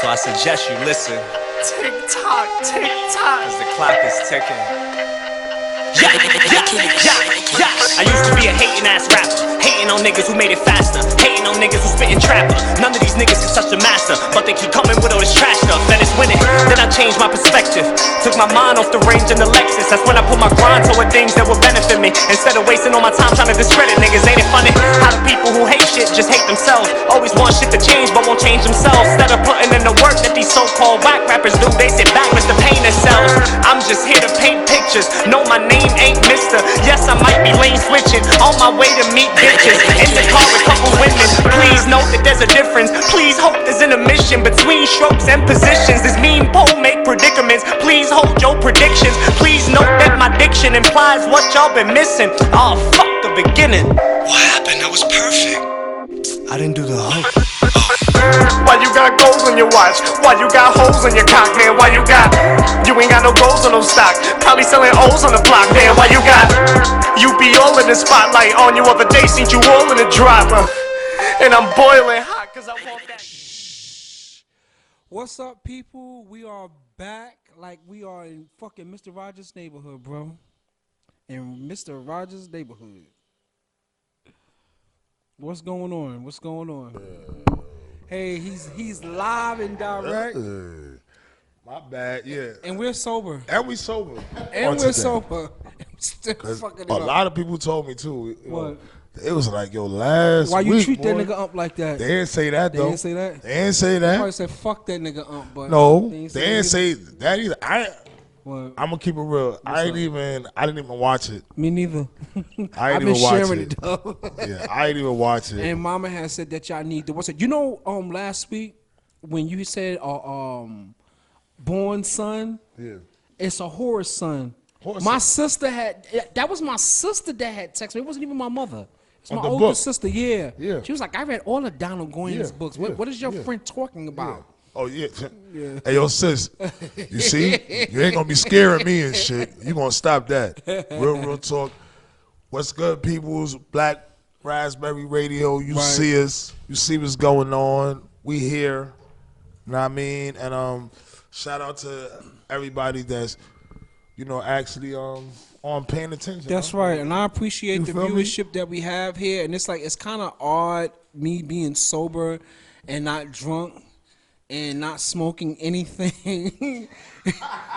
So I suggest you listen. Tick tock, Cause the clock is ticking. I used to be a hating ass rapper, hating on niggas who made it faster, hating on niggas who spitting trapper. None of these niggas is such a master, but they keep coming with all this trash stuff. Then it's winning. Then I changed my perspective, took my mind off the range in the Lexus. That's when I put my grind toward things that would benefit me, instead of wasting all my time trying to discredit niggas. Ain't it funny how the people who hate shit just hate themselves? Always want shit to change but won't change themselves. Instead of putting in the work that these so-called whack rappers do, they sit back with the pain themselves. I'm just here to paint pictures. No, my name ain't Mister. Yes, I might be lane switching, on my way to meet bitches. In the car with couple women. Please note that there's a difference. Please hope there's an omission between strokes and positions. This mean pole make predicaments. Please hold your predictions. Please note that my diction implies what y'all been missing. Oh, fuck the beginning. What happened? That was perfect. I didn't do the hook. Why you got gold on your watch? Why you got holes in your cock, man? Why you ain't got no goals on no stock? Probably selling O's on the block, man. Why you be all in the spotlight on you other day, seen you all in the dropper. And I'm boiling hot cause I want that. What's up, people? We are back like we are in fucking Mr. Rogers' neighborhood, bro. In Mr. Rogers' neighborhood. What's going on? What's going on? Hey, he's live and direct. My bad, yeah. And we're sober. And we sober. And we're sober. Still fucking it a up. lot of people told me too. What? It was like, yo, last Why you week, treat boy, that nigga up like that? They didn't say that, though. They didn't say that? They didn't say They that. probably said, fuck that nigga up, but... No, they they didn't say that either. What? I'm gonna keep it real. I didn't even watch it. Me neither. I I've didn't been even watch sharing it. it, though. Yeah, I didn't even watch it. And Mama has said that y'all need to... What's it? You know, last week, when you said, born son, Yeah. it's a horror son. Horse My son. sister had... That was my sister that had texted me. It wasn't even my mother. It's On my the older book. sister, yeah. Yeah. She was like, I read all of Donald Goyan's Yeah, books. yeah, What is your yeah. friend talking about? Oh yeah. Hey yo, sis. You see, you ain't gonna be scaring me and shit. You gonna stop that? Real talk. What's good, peoples? Black Raspberry Radio. You Right. see us. You see what's going on. We here. Know what I mean? And shout out to everybody that's actually on paying attention. That's right, and I appreciate You the feel me? viewership that we have here. And it's like it's kind of odd me being sober and not drunk and not smoking anything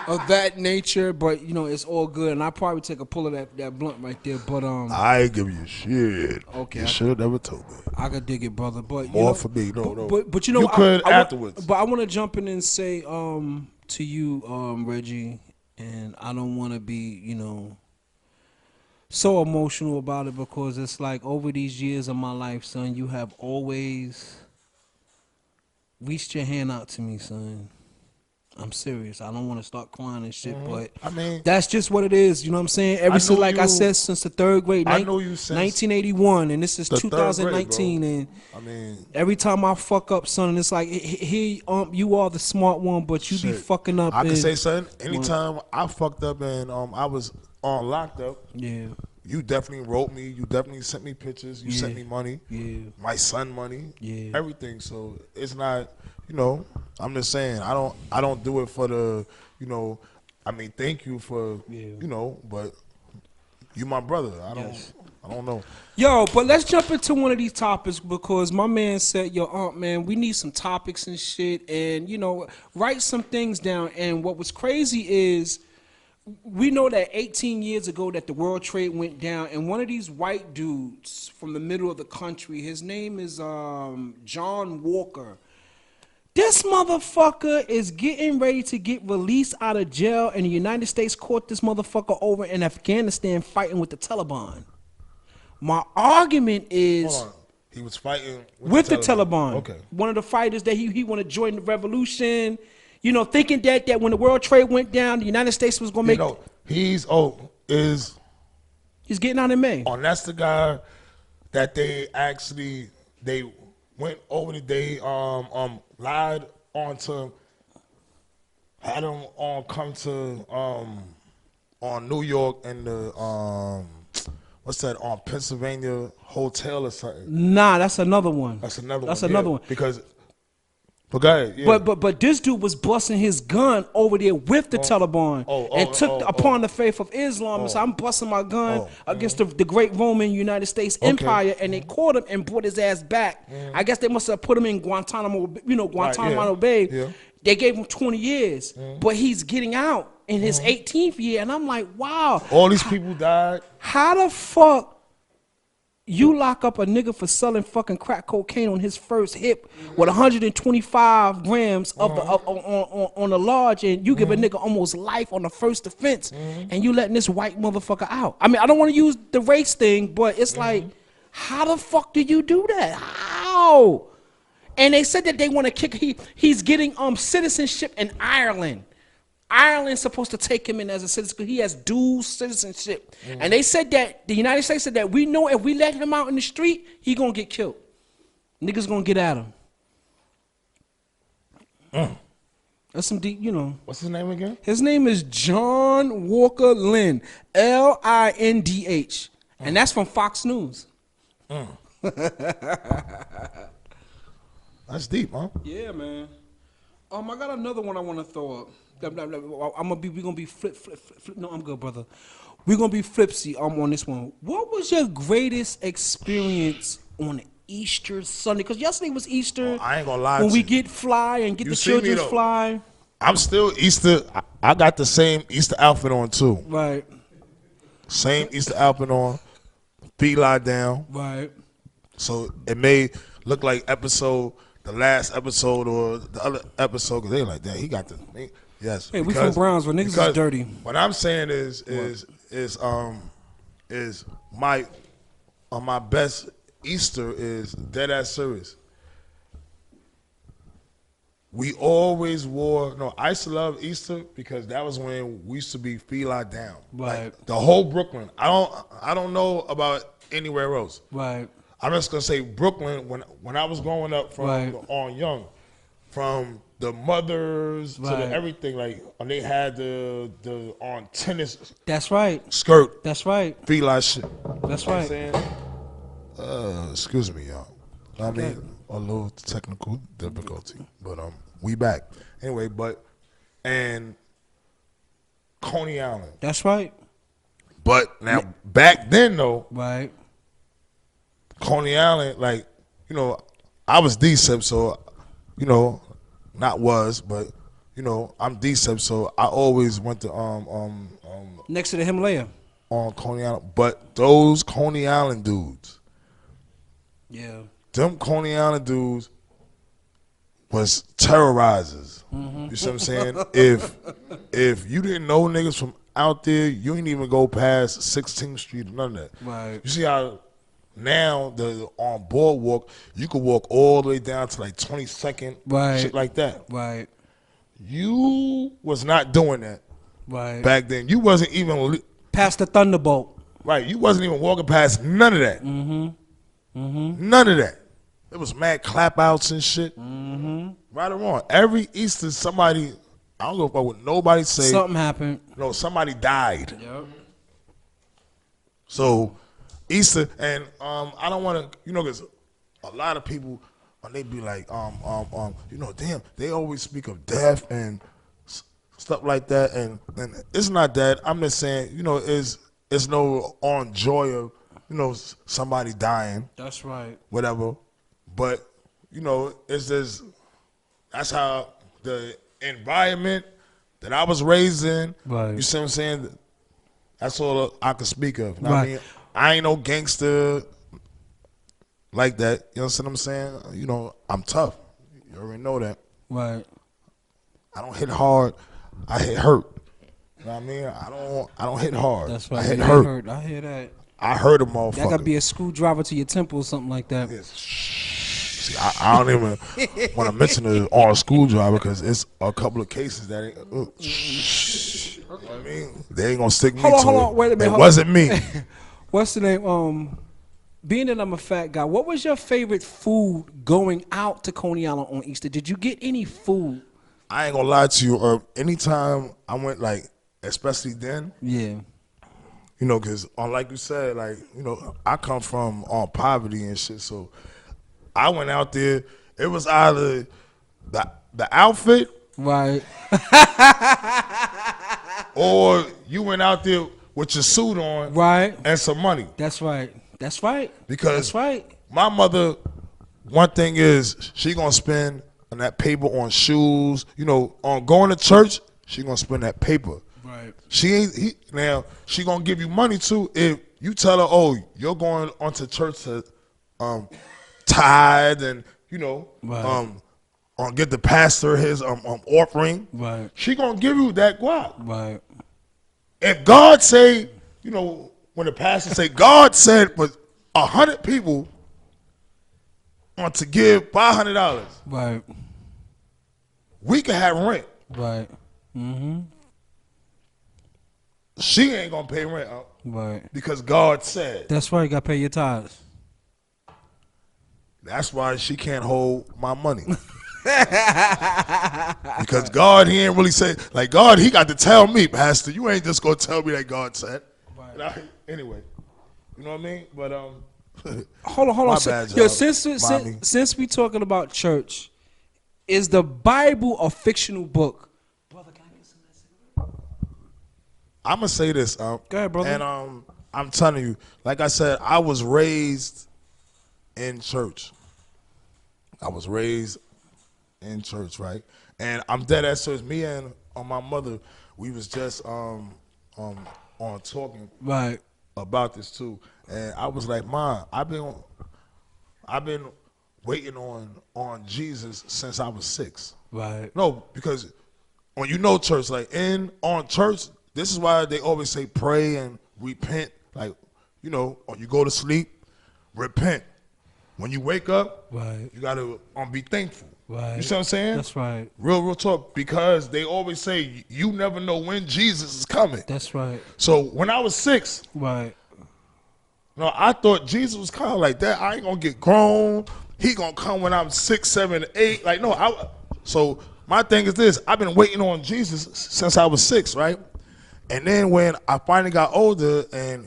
of that nature. But it's all good, and I probably take a pull of that blunt right there. But I ain't give you shit. Okay, You should have never told me. I could dig it, brother. But More for me. No. But You could afterwards. But I want to jump in and say to you, Reggie, and I don't want to be so emotional about it, because it's like over these years of my life, son, you have always reached your hand out to me, son. I'm serious. I don't want to start crying and shit, but I mean, that's just what it is. You know what I'm saying? Ever since, like I said, since the third grade, I know you since 1981, and this is the third grade, 2019, bro. and I mean, every time I fuck up, son, it's like he you are the smart one, but you be shit. fucking up. I can and- say something. Anytime I fucked up and I was on locked up, Yeah, you definitely wrote me. You definitely sent me pictures. You sent Yeah. me money. yeah, My son money. Yeah. Everything. So it's not. I'm just saying. I don't do it for the. I mean, thank you for. Yeah. But you my brother. Yes. I don't know. Yo, but let's jump into one of these topics, because my man said, yo, man, we need some topics and shit, and, write some things down. And what was crazy is we know that 18 years ago that the World Trade went down, and one of these white dudes from the middle of the country, his name is John Walker. This motherfucker is getting ready to get released out of jail, and the United States caught this motherfucker over in Afghanistan fighting with the Taliban. My argument is Hold on. He was fighting with the Taliban. Okay. One of the fighters that he want to join the revolution, thinking that when the World Trade went down, the United States was going to make... He's getting out in May. Oh, and that's the guy that they went over they lied onto, had him come to on New York and the what's that, on Pennsylvania hotel or something. Nah, that's another one. That's another one. That's another one. Because But go ahead, yeah. But this dude was busting his gun over there with the Taliban and took upon the faith of Islam. So I'm busting my gun against the great Roman United States Empire, and they caught him and brought his ass back. I guess they must have put him in Guantanamo, Guantanamo Bay. Yeah. They gave him 20 years, but he's getting out in his 18th year, and I'm like, wow. All these people died. How the fuck you lock up a nigga for selling fucking crack cocaine on his first hip with 125 grams of the on the large, and you give a nigga almost life on the first offense, and you letting this white motherfucker out? I mean, I don't want to use the race thing, but it's like, how the fuck do you do that? How? And they said that they want to kick. He's getting citizenship in Ireland. Ireland's supposed to take him in as a citizen because he has dual citizenship. And they said that the United States said that we know if we let him out in the street, he gonna get killed. Niggas gonna get at him. That's some deep, What's his name again? His name is John Walker Lindh, Lindh, and that's from Fox News. That's deep, huh? Yeah, man. I got another one I want to throw up. We gonna be flip. No, I'm good, brother. We gonna be flipsy. On this one. What was your greatest experience on Easter Sunday? Because yesterday was Easter. I ain't gonna lie. When we get fly and get the children fly. I'm still Easter. I got the same Easter outfit on too. Right. Same Easter outfit on. Feet lie down. Right. So it may look like the last episode or the other episode, because they like that. He got the. Yes. Hey, we from Brownsville. Niggas is dirty. What I'm saying is my best Easter is dead ass serious. We always wore. No, I used to love Easter because that was when we used to be feline down. Right. Like, the whole Brooklyn. I don't know about anywhere else. Right. I'm just gonna say Brooklyn. When I was growing up on Young, from the mothers to the everything, like when they had the on tennis. That's right. Skirt. That's right. Feline shit. That's You know right. what I'm saying? Excuse me, y'all. I mean, a little technical difficulty, but we back anyway. And Coney Island. That's right. But now back then though, right? Coney Island, like, I was D-Sip, so not was, but I'm D-Sip, so I always went to next to the Himalaya on Coney Island. But those Coney Island dudes, them Coney Island dudes was terrorizers. You see what I'm saying? If you didn't know niggas from out there, you ain't even go past 16th Street or none of that. Right. You see how now on Boardwalk, you could walk all the way down to like 22nd, shit like that. Right. You was not doing that. Right. Back then, you wasn't even past the Thunderbolt. Right. You wasn't even walking past none of that. None of that. It was mad clap outs and shit. Right or wrong. Every Easter, somebody, I don't know what nobody say. Something happened. No, somebody died. Yep. So Easter, and I don't want to, because a lot of people, they be like, damn, they always speak of death and stuff like that, and it's not that. I'm just saying, it's no on joy of, somebody dying. That's right. Whatever, but it's just that's how the environment that I was raised in. Right. You see what I'm saying? That's all I can speak of. You know what I mean? I ain't no gangster like that. You know what I'm saying? I'm tough. You already know that. Right. I don't hit hard. I hit hurt. You know what I mean? I don't hit hard. That's right. I hit hurt. I hear that. I hurt a motherfucker. That gotta be a screwdriver to your temple or something like that. Yes. See, I don't even want to mention it on a screwdriver because it's a couple of cases that ain't. I mean, they ain't gonna stick me to it. Hold on, wait a minute. It wasn't me. What's the name? Being that I'm a fat guy, what was your favorite food going out to Coney Island on Easter? Did you get any food? I ain't gonna lie to you. Anytime I went, like, especially then. Yeah. Because like you said, like, I come from poverty and shit, so I went out there. It was either the outfit, Right. or you went out there with your suit on, Right. and some money. That's right. That's right. Because that's right. my mother, one thing is she gonna spend on that paper on shoes. You know, on going to church, she gonna spend that paper. Right. Now she gonna give you money too if you tell her, oh, you're going onto church to tithe and Right. get the pastor his offering. Right. She gonna give you that guap. Right. If God say, when the pastor say God said for 100 people want to give $500, Right. we can have rent. Right. Mm-hmm. She ain't gonna pay rent out Right. because God said. That's right. You gotta pay your tithes. That's why she can't hold my money. Because God, he ain't really say, like, God, he got to tell me, Pastor, you ain't just gonna tell me that God said. Right. Anyway, you know what I mean? But Hold on. My bad, Yo, y'all. since we talking about church, is the Bible a fictional book? Brother, can I get some of that cigarette? I'm gonna say this. Go ahead, brother. And I'm telling you, like I said, I was raised in church. I was raised in church, right? And I'm dead at church. Me and my mother, we was just on talking Right. about this too. And I was like, Mom, I've been waiting on Jesus since I was 6. Right. No, because when church, like on church, this is why they always say pray and repent. Like, when you go to sleep, repent. When you wake up, Right. you gotta be thankful. Right. You see what I'm saying? That's right. Real talk. Because they always say you never know when Jesus is coming. That's right. So when I was 6, Right. I thought Jesus was kind of like that. I ain't gonna get grown. He gonna come when I'm 6, 7, 8. Like no, so my thing is this: I've been waiting on Jesus since I was 6, right? And then when I finally got older, and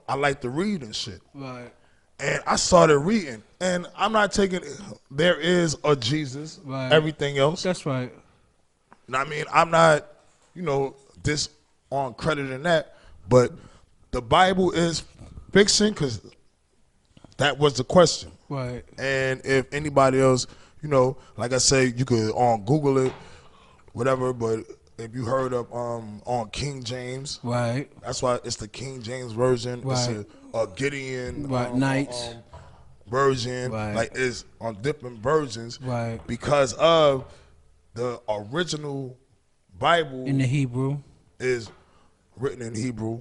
I like to read and shit. Right. And I started reading, and I'm not taking. There is a Jesus. Right. Everything else. That's right. I mean, I'm not, this on credit in that, but the Bible is fiction because that was the question. Right. And if anybody else, like I say, you could Google it, whatever. But if you heard of on King James, Right. that's why it's the King James version. Right. It's a Gideon Knights. version. Right. Like it's on different versions. Right. Because of the original Bible In the Hebrew. is written in Hebrew,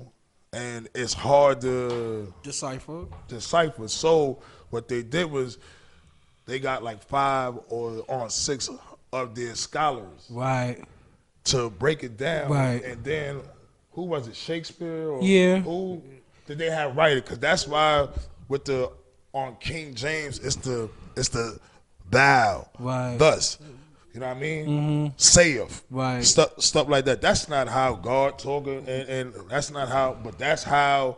and it's hard to Decipher. decipher. So what they did was they got like 5 or 6 of their scholars Right. to break it down. Right. And then who was it? Shakespeare? Or Yeah. Who did they have write it? Because that's why with the on King James it's the thou, Right. thus. You know what I mean? Saith. Right. Stuff like that. That's not how God talking, and that's not how. But that's how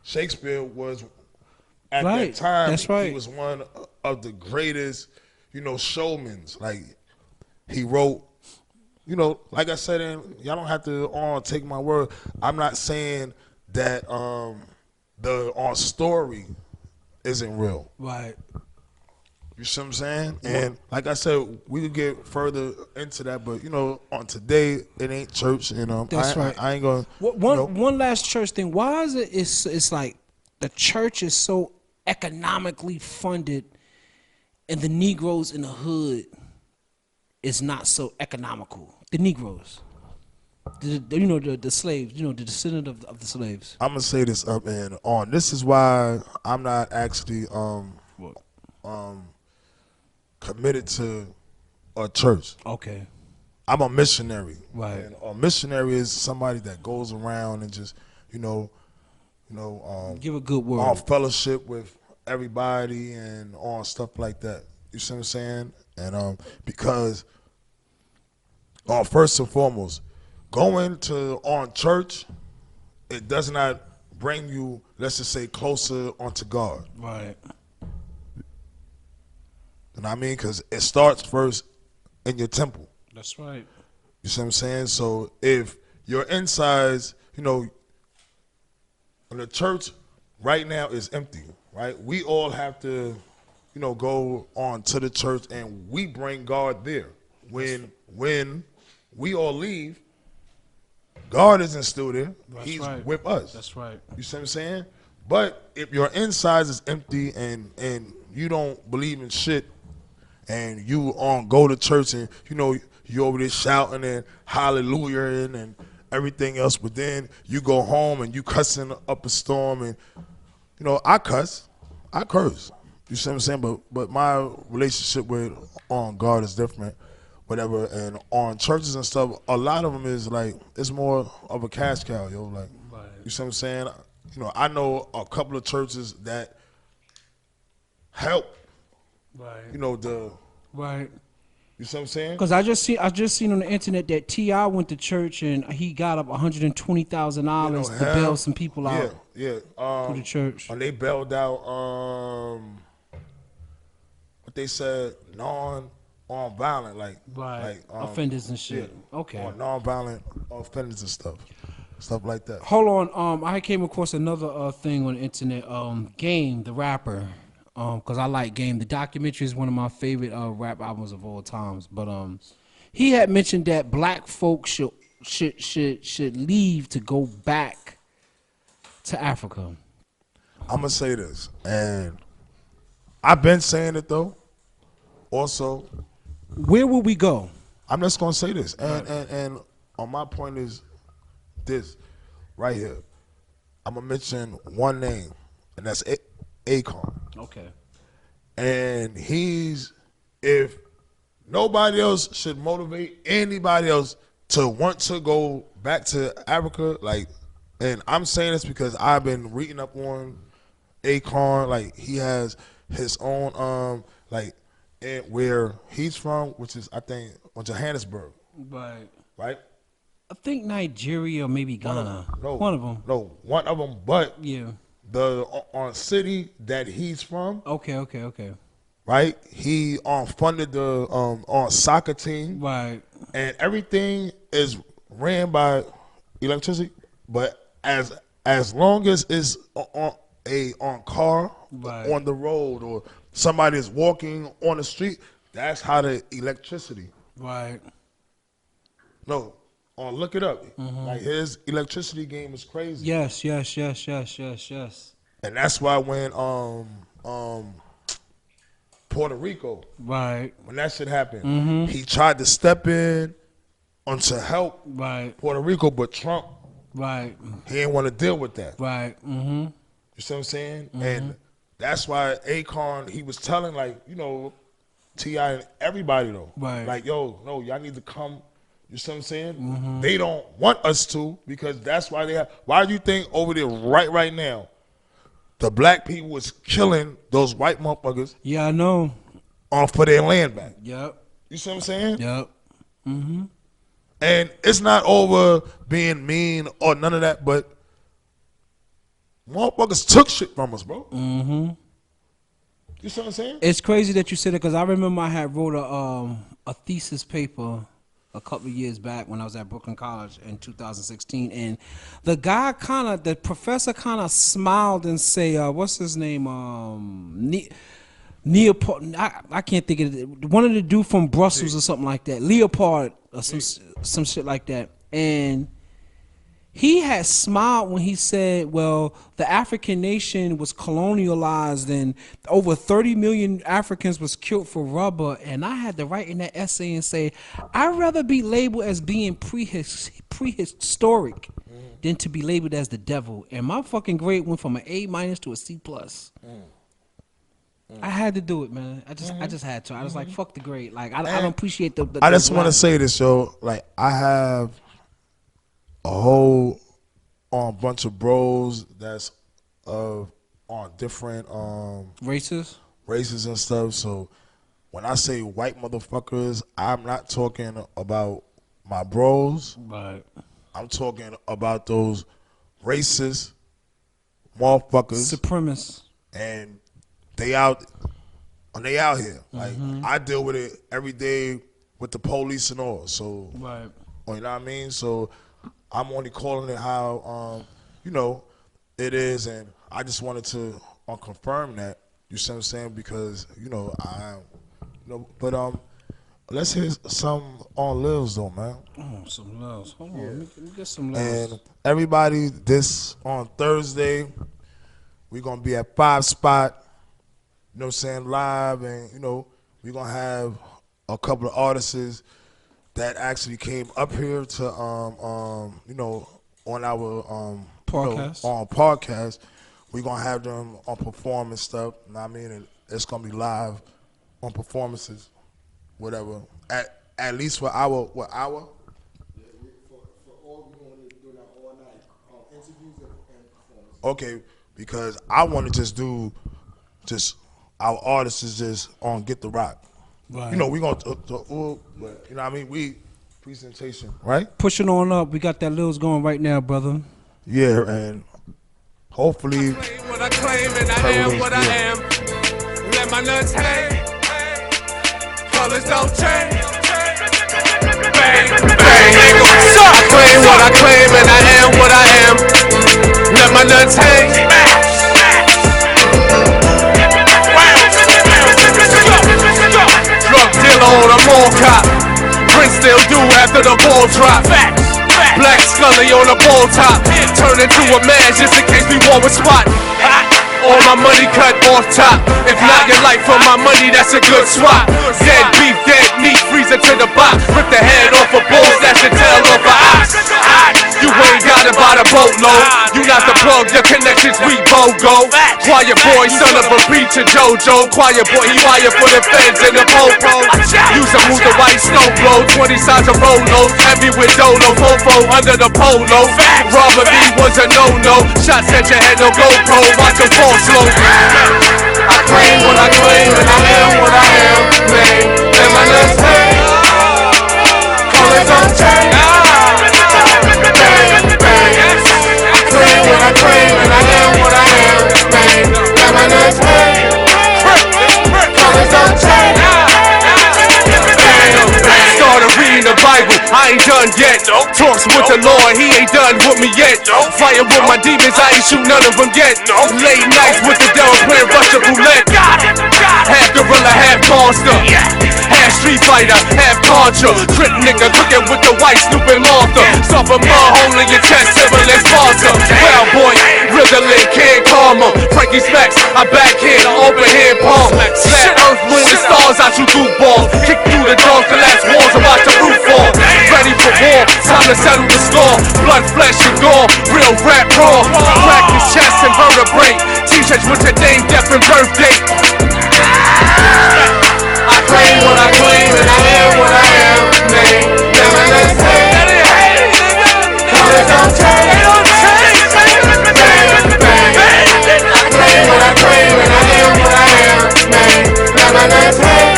Shakespeare was at Right. that time. That's right. He was one of the greatest, showmen. Like he wrote. Like I said, and y'all don't have to take my word. I'm not saying that the story isn't real. Right. You see what I'm saying? And like I said, we could get further into that, but on today it ain't church. That's right. I ain't gonna. One last church thing. Why is it? It's like the church is so economically funded, and the Negroes in the hood is not so economical. The Negroes, the slaves, the descendant of the slaves. I'm gonna say this up and on. This is why I'm not actually committed to a church. Okay. I'm a missionary. Right. And a missionary is somebody that goes around and just Give a good word. on fellowship with everybody and on stuff like that. You see what I'm saying? And because first and foremost, going to church, it does not bring you, let's just say, closer onto God. Right. You know what I mean? Because it starts first in your temple. That's right. You see what I'm saying? So if your insides, you know, the church right now is empty, right? We all have to, you know, go on to the church and we bring God there. When we all leave, God isn't still there. That's He's right. with us. That's right. You see what I'm saying? But if your insides is empty and you don't believe in shit and you go to church and, you know, you over there shouting and hallelujah and everything else, but then you go home and you cussing up a storm and, you know, I curse. You see what I'm saying? But my relationship with God is different, whatever. And on churches and stuff, a lot of them is like, it's more of a cash cow, yo. Like, you see what I'm saying? You know, I know a couple of churches that help. Right. You know, Right. You see what I'm saying? Because I just seen on the internet that T.I. went to church and he got up $120,000 to bail some people out. Yeah. To the church. And they bailed out, what they said, non-violent, like offenders and shit. Yeah, Okay. non-violent offenders and stuff like that. Hold on. I came across another thing on the internet. Game, the rapper. Because I like Game. The documentary is one of my favorite rap albums of all times. But he had mentioned that black folks should leave to go back to Africa. I'm gonna say this, and I've been saying it though. Also, where will we go? I'm just gonna say this, and on my point is this right here. I'm gonna mention one name, and that's Akon. Okay. And if nobody else should motivate anybody else to want to go back to Africa, like, and I'm saying this because I've been reading up on Akon, like he has his own, like, where he's from, which is, I think, Johannesburg. Right. Right? I think Nigeria or maybe Ghana. One of them. No, one of them, but yeah. The city that he's from. Okay. Right, he funded the soccer team. Right, and everything is ran by electricity. But as long as it's on car, right, on the road, or somebody is walking on the street, that's how the electricity. Right. No. Look it up. Like his electricity game is crazy. Yes. And that's why when Puerto Rico, right, when that shit happened, he tried to step in to help Puerto Rico, but Trump, he didn't want to deal with that. Right. You see what I'm saying? And that's why Akon, he was telling, like, you know, T.I. and everybody though, like, yo, no, y'all need to come. You see what I'm saying? They don't want us to, because that's why they have. Why do you think over there right now, the black people was killing those white motherfuckers? Yeah, I know. For their land back. Yep. You see what I'm saying? Yep. And it's not over being mean or none of that, but motherfuckers took shit from us, bro. You see what I'm saying? It's crazy that you said it, because I remember I had wrote a thesis paper a couple of years back when I was at Brooklyn College in 2016, and the professor kind of smiled and say, what's his name, Leopold, I can't think of it, one of the dude from Brussels or something like that, Leopold or some shit like that, and he had smiled when he said, well, the African nation was colonialized and over 30 million Africans was killed for rubber. And I had to write in that essay and say, I'd rather be labeled as being prehistoric than to be labeled as the devil. And my fucking grade went from an A- to a C+. I had to do it, man. I just had to. I was like, fuck the grade. Like, I don't appreciate the I just want to say this, yo. Like, I have a whole bunch of bros that's on different races and stuff. So when I say white motherfuckers, I'm not talking about my bros. Right. I'm talking about those racist motherfuckers, supremacists, and they out here. Like, I deal with it every day with the police and all. So, Right. you know what I mean? So I'm only calling it how, you know, it is, and I just wanted to confirm that. You see what I'm saying? Because but let's hear some on Lils though, man. Oh, some loves. Hold on, let me get some loves. And everybody, this on Thursday, we're gonna be at 5 Spot. You know what I'm saying? Live, and we're gonna have a couple of artists that actually came up here to on our Podcast. on podcast. We're gonna have them on perform and stuff. You know what I mean? And it's gonna be live on performances, whatever. At least for our what hour? Okay, because I want to just do our artists is just on Get the Rock. Right. We gonna but you know what I mean? We presentation, right? Pushing on up. We got that Lils going right now, brother. Yeah, and hopefully What I claim and I am what I am. Let my nuts hang. Colors don't change. Bang, bang, nigga, what's up? I claim what I claim and I am what I am. Let my nuts hang. Drug dealer on a mall cop. Prince still do after the ball drop. Black Scully on a ball top. Turn into a man just in case we war with spot. All my money cut off top. If not your life for my money, that's a good swap. Dead beef, dead meat, freezer to the box. Rip the head off a bull, that's the tail off a ox. You ain't got it by the boatload. You not the plug, your connections we BOGO. Choir boy, son of a preacher JoJo. Choir boy, he wire for the feds in the popo. Use a move the white snow blow. 20 sides of Rolos, heavy with Dolo. Fofo under the polo. Robber me was a no-no. Shots at your head, no GoPro. Watch him fall slow. I claim what I claim and I am what I am. Man, and my nuts hang. Colors don't change. Bang, bang. I claim what I claim and I am what I am. Man, and my nuts hang. Colors don't change. Started reading the Bible, I ain't done yet. Talks with the Lord, he ain't done with me yet. Fighting with my demons, I ain't shoot none of them yet. Late nights with the devil playing Russian roulette. Half gorilla, half monster. Half street fighter, half contra. Trip nigga cooking with the white Snoop and Martha. Stop a mud hole in your chest, Timberland sponsor. Well boy, Rizzling, can't calm him. Frankie Smacks, I backhand, open hand palm. Slap earth, moon, and stars out you goofball. Kick through the doors, the last walls, about to roof fall. Ready for war, time to settle the score. Blood, flesh, and gore, real rap raw. Crack his chest and vertebrae. T-shirts with your name, death, and birthday. I claim what I claim and I am what I am. Man, never let's hang. Colors don't change. Bang, bang. I claim what I claim and I am what I am. Man, never let's hang.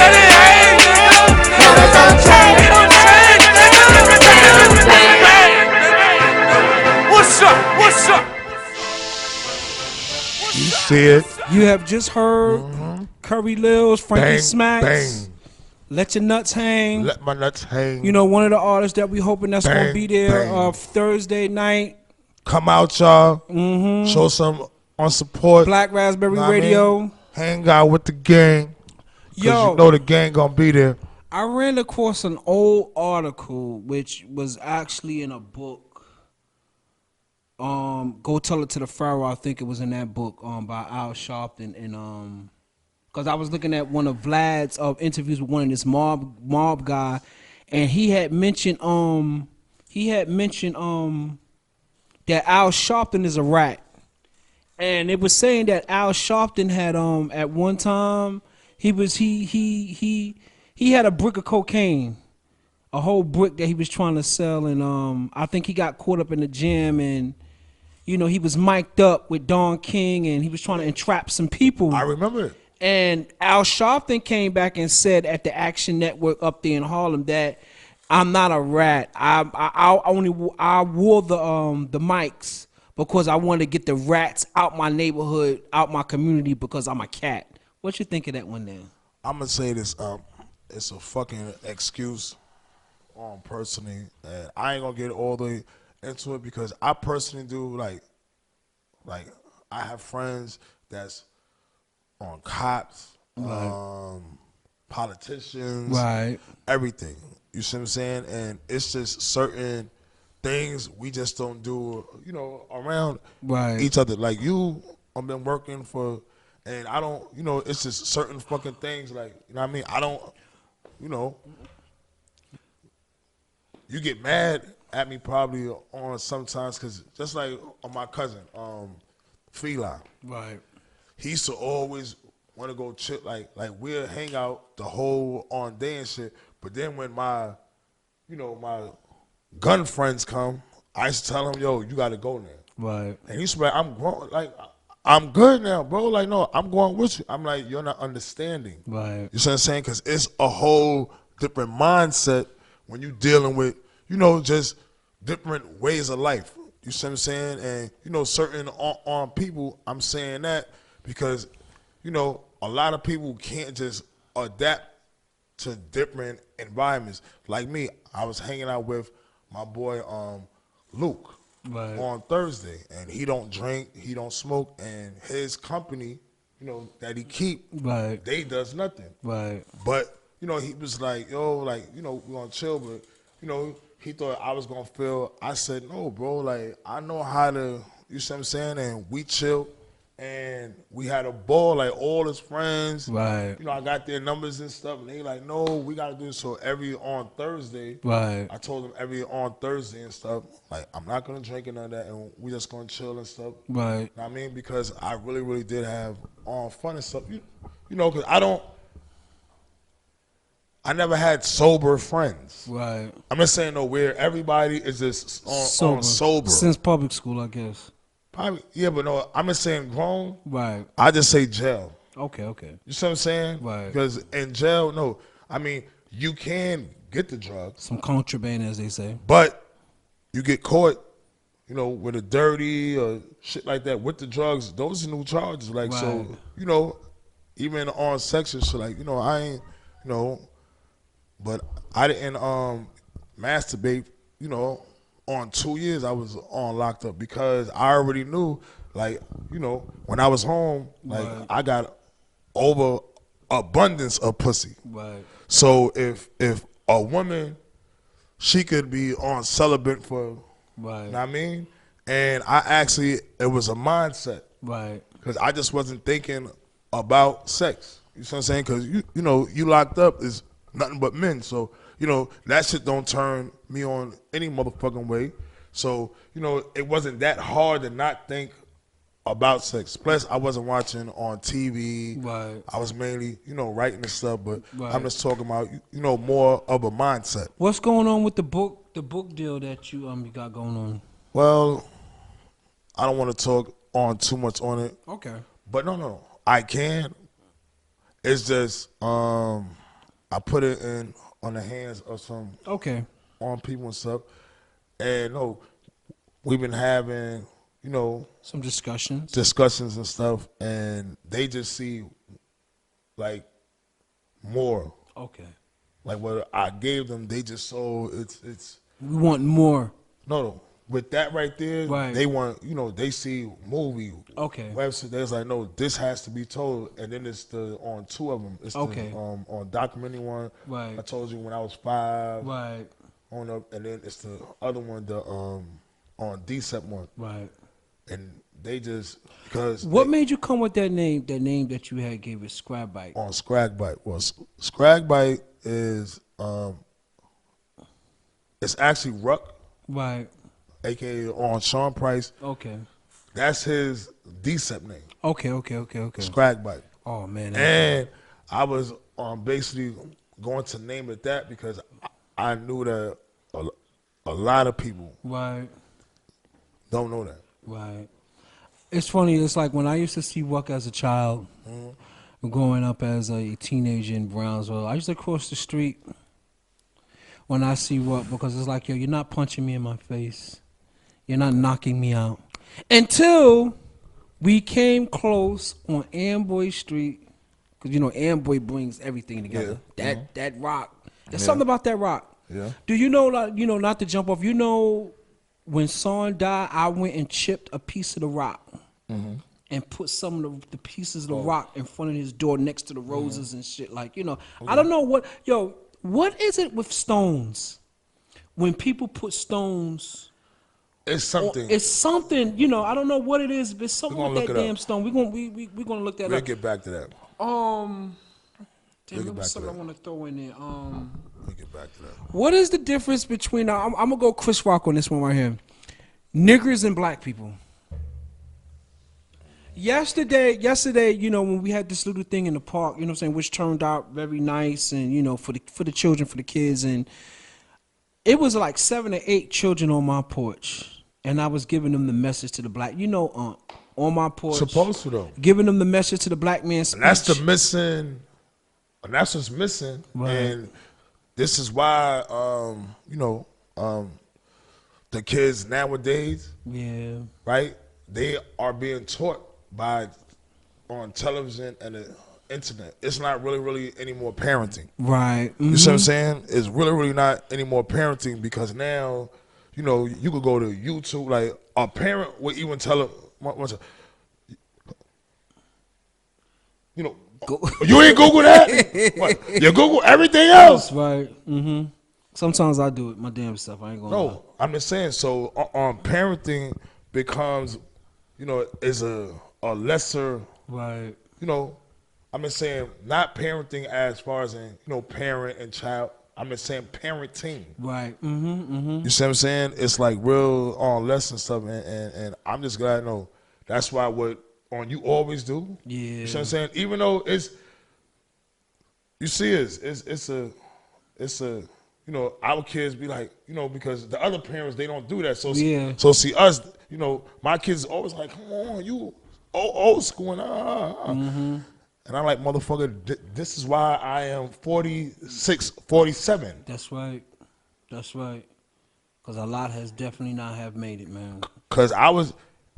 Colors don't change. What's up? What's up? you see it. You have just heard Curry Lils, Frankie Bang, Smacks. bang. Let your nuts hang. Let my nuts hang. You know, one of the artists that we hoping that's gonna Bang, be there bang. Thursday night. Come out, y'all. Show some on support. Black Raspberry Know what I mean? Radio. Hang out with the gang. Cause Yo, you know the gang gonna be there. I ran across an old article which was actually in a book. Go Tell It to the Pharaoh. I think it was in that book by Al Sharpton, and because I was looking at one of Vlad's interviews with one of this mob guy, and he had mentioned that Al Sharpton is a rat, and it was saying that Al Sharpton had at one time he had a brick of cocaine, a whole brick that he was trying to sell, and I think he got caught up in the gym, and you know he was mic'd up with Don King, and he was trying to entrap some people. I remember it. And Al Sharpton came back and said at the Action Network up there in Harlem that I'm not a rat. I wore the mics because I wanted to get the rats out my neighborhood, out my community because I'm a cat. What you think of that one there? I'm gonna say this. it's a fucking excuse personally, and I ain't gonna get all the way into it because I personally do like I have friends that's on cops, politicians, Right. everything. You see what I'm saying? And it's just certain things we just don't do, around Right. each other. Like you, I've been working for, and I don't, it's just certain fucking things. Like, you know what I mean? I don't, you know, you get mad at me probably on sometimes because just like on my cousin, Feline. Right. He used to always want to go chill, like we'll hang out the whole on day and shit. But then when my gun friends come, I used to tell him, yo, you got to go now. Right. And he used to be like, I'm grown, like I'm good now, bro. Like, no, I'm going with you. I'm like, you're not understanding. Right. You see what I'm saying? Because it's a whole different mindset when you dealing with, just different ways of life. You see what I'm saying? And, certain on people, I'm saying that because, a lot of people can't just adapt to different environments. Like me, I was hanging out with my boy Luke on Thursday, and he don't drink, he don't smoke, and his company, that he keep, they does nothing. Right. But, he was like, yo, like, we gonna chill, but, he thought I was gonna feel, I said, no, bro, like, I know how to, you see what I'm saying, and we chill. And we had a ball, like all his friends. Right. I got their numbers and stuff, and they like, no, we gotta do this. So every on Thursday, Right. I told them every on Thursday and stuff, like I'm not gonna drink and none of that, and we just gonna chill and stuff. Right. You know what I mean, because I really, really did have fun and stuff. Because I never had sober friends. Right. I'm just saying though, where everybody is just on sober. Since public school, I guess. Probably, yeah, but no, I'm just saying grown. Right. I just say jail. Okay. You see what I'm saying? Right. Because in jail, no, I mean, you can get the drugs. Some contraband, as they say. But you get caught, with a dirty or shit like that with the drugs, those are new charges. Like, Right. so, even on section shit, like, I ain't, but I didn't masturbate, on 2 years I was on locked up because I already knew, like, when I was home, like I got over abundance of pussy. Right. So if a woman, she could be on celibate for, Right. you know what I mean? And it was a mindset. Right. Because I just wasn't thinking about sex. You see what I'm saying? Because, you locked up is nothing but men. So, that shit don't turn me on any motherfucking way. So, it wasn't that hard to not think about sex. Plus, I wasn't watching on TV. Right. I was mainly, writing and stuff. But Right. I'm just talking about, more of a mindset. What's going on with the book deal that you got going on? Well, I don't want to talk on too much on it. Okay. But no. I can. It's just I put it on the hands of some on people and stuff. And no, we've been having, some discussions and stuff, and they just see like more. Okay. Like what I gave them, they just saw it's We want more. no. With that right there, Right. they want, they see movie, Okay. website. There's like, no, this has to be told, and then it's on two of them. It's Okay. the on documentary one. Right. I told you when I was 5. Right. On up, and then it's the other one, the on DSEP one. Right. And they just because What made you come with that name? That name that you had gave it, Scragbite. on Scragbite. Well, Scragbite is it's actually Ruck, Right. aka on Sean Price. Okay. That's his DSEP name. Okay. Scragbite. Oh man. And I was basically going to name it that because I knew that a lot of people Right. don't know that. Right. It's funny. It's like when I used to see Wuck as a child, growing up as a teenager in Brownsville, I used to cross the street when I see Wuck because it's like, yo, you're not punching me in my face. You're not knocking me out. Until we came close on Amboy Street because you know Amboy brings everything together. Yeah. That rock. There's something about that rock. Yeah. Do you know? Like, you know, not to jump off. You know, when Son died, I went and chipped a piece of the rock. And put some of the pieces of the rock in front of his door next to the roses and shit. Like, you know, I don't know what is it with stones? When people put stones, It's something. it's something, you know, I don't know what it is, but it's something gonna with look that it damn up. stone. We're gonna look that We'll up. get back to that. Damn, get there back was to something I that. want to throw in there. We'll get back to that. What is the difference between? I'm gonna go Chris Rock on this one right here. Niggers and black people. Yesterday, you know, when we had this little thing in the park, you know what I'm saying, which turned out very nice and, you know, for the children, for the kids, and it was like 7 or 8 children on my porch, and I was giving them the message to the black, you know, on my porch. Supposed to though. Giving them the message to the black man speech. And that's the missing. And that's what's missing. Right. And this is why, the kids nowadays, Yeah. right? They are being taught on television and the internet. It's not really any more parenting. Right. You see what I'm saying? It's really not any more parenting because now, you know, you could go to YouTube. Like a parent would even tell a, you know, you ain't Google that. What? You Google everything else. That's right. Sometimes I do it my damn self. I ain't gonna lie. No, I'm just saying. So parenting becomes, you know, is a lesser. Right. You know, I'm just saying not parenting as far as in, you know, parent and child. I'm just saying parenting. Right. You see what I'm saying? It's like real on lesson stuff, and I'm just glad to know that's why what on you always do. Yeah. You see what I'm saying? Even though it's, you see, it's a, you know, our kids be like, you know, because the other parents they don't do that. So Yeah. so see us, you know, my kids always like, come on, you old school and And I'm like, motherfucker, this is why I am 46, 47. That's right. That's right. Because a lot has definitely not have made it, man. Because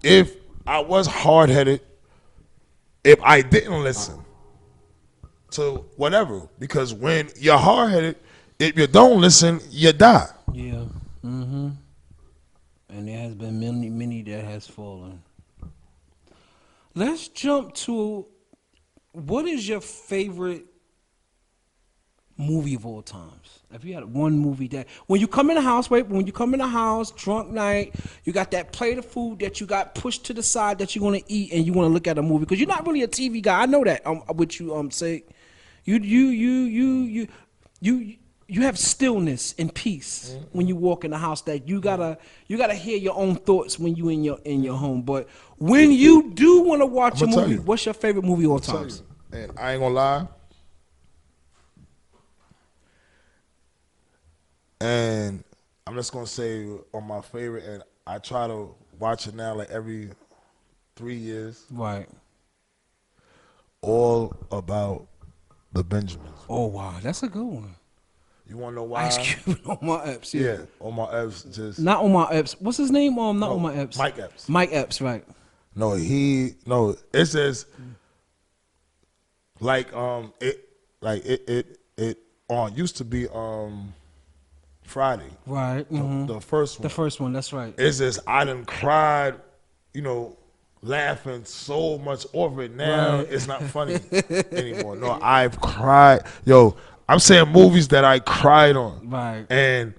if I was hard-headed, if I didn't listen to whatever. Because when you're hard-headed, if you don't listen, you die. Yeah. And there has been many that has fallen. Let's jump to, what is your favorite movie of all times? If you had one movie that, when you come in the house, drunk night, you got that plate of food that you got pushed to the side that you want to eat and you want to look at a movie, because you're not really a TV guy. I know that. With you, say, you have stillness and peace when you walk in the house. That you gotta hear your own thoughts when you in your home. But when you do want to watch a movie, what's your favorite movie of all times? And I ain't gonna lie. And I'm just gonna say on my favorite, and I try to watch it now like every 3 years. Right. All About the Benjamins. Oh wow, that's a good one. You wanna know why? Ice Cube on my Epps. Yeah, on my Epps. Just Not on my Epps. What's his name? Not on my Epps. Mike Epps. Mike Epps, right? No, it says it used to be Friday. Right. The first one. The first one. That's right. It's just I done cried, you know, laughing so much over it. Now Right. it's not funny anymore. No, I've cried. Yo, I'm saying movies that I cried on. Right. And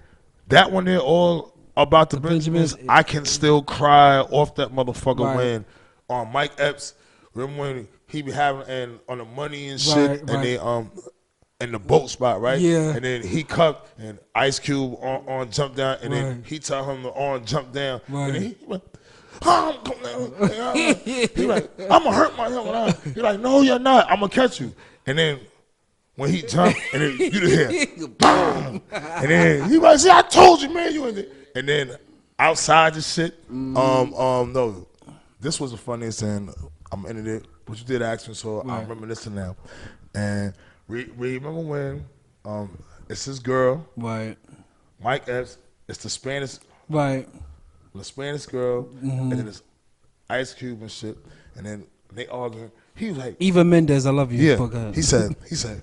that one there, All About the Benjamins, I can still cry off that motherfucker Right. when on Mike Epps, remember when he be having and on the money and shit, Right, and right. they in the boat spot, right? Yeah. And then he cupped and Ice Cube on jump down, and then Right. he tell him to on jump down, Right. and then he went, "Oh, I'm coming down." He like, "I'm gonna hurt myself." He like, "No, you're not. I'm gonna catch you." And then when he jumped, and then you hear, boom, and then he like, "See, I told you, man, you in there." And then outside the shit, no, this was the funniest, and I'm ending it. But you did ask me, so I'm reminiscing now. And remember when it's this girl, Right. Mike Epps, it's the Spanish Right. girl, and then it's Ice Cube and shit, and then they arguing. he was like, Eva Mendes, I love you. yeah. But go ahead. He said,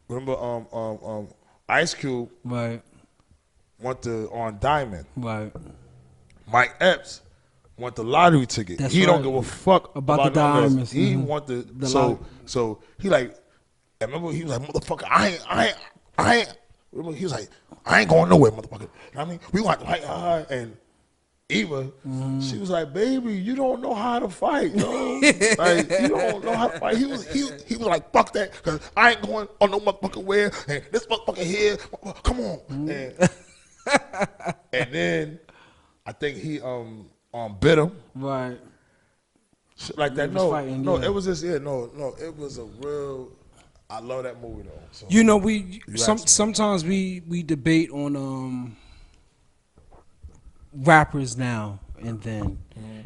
remember, Ice Cube Right, went to on Diamond. right. Mike Epps want the lottery ticket. That's He don't right. give a fuck About the nothing else. diamonds. He Mhm. want the, The so lottery. so he like. I remember he was like, motherfucker, I ain't. Remember, he was like, I ain't going nowhere, motherfucker. You know what I mean, we want to fight hard. And Eva, she was like, baby, you don't know how to fight, yo. Like, you don't know how to fight. He was like, fuck that, because I ain't going on no motherfucking where. And this motherfucker here, come on. And then I think he bit him. Right. Shit like that. was No, fighting, no, yeah. it was just no, it was a real. I love that movie though. So. You know, asked me. sometimes we debate on rappers now and then,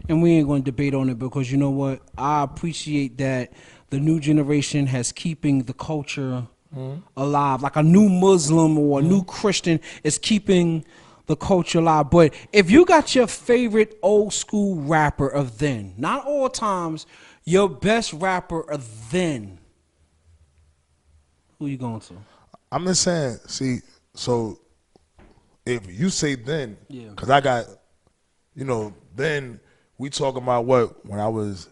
and we ain't going to debate on it because you know what? I appreciate that the new generation has keeping the culture alive. Like a new Muslim or a new Christian is keeping the culture alive. But if you got your favorite old school rapper of then, not all times, your best rapper of then, who you going to? I'm just saying. See, so if you say then, Yeah. because I got, then we talking about what when I was,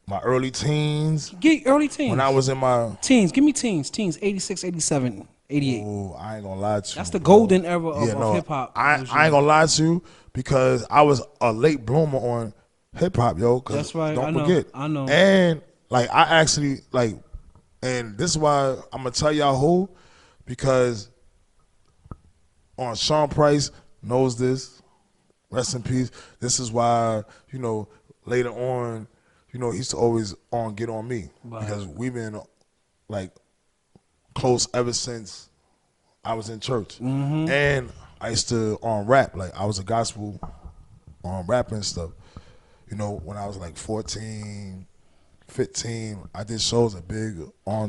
my early teens. Get early teens. When I was in my teens, give me teens, 86, 87, 88. Oh, I ain't gonna lie to you. That's the golden era of hip hop. I ain't gonna lie to you because I was a late bloomer on hip hop, yo. 'Cause That's right. Don't I know. forget. I know. And like I actually like, and this is why I'm gonna tell y'all who, because on Sean Price knows this. Rest in peace. This is why later on, he used to always get on me because we've been like close ever since I was in church. And I used to rap. Like I was a gospel rapper and stuff. When I was like 14, 15, I did shows at big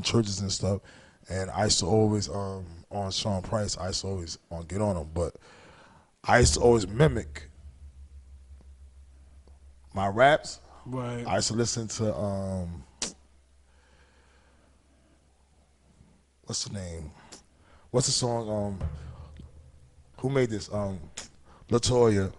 churches and stuff. And I used to always on Sean Price, I used to always get on him. But I used to always mimic my raps. Right. I used to listen to what's the name? What's the song? Who made this? LaToya.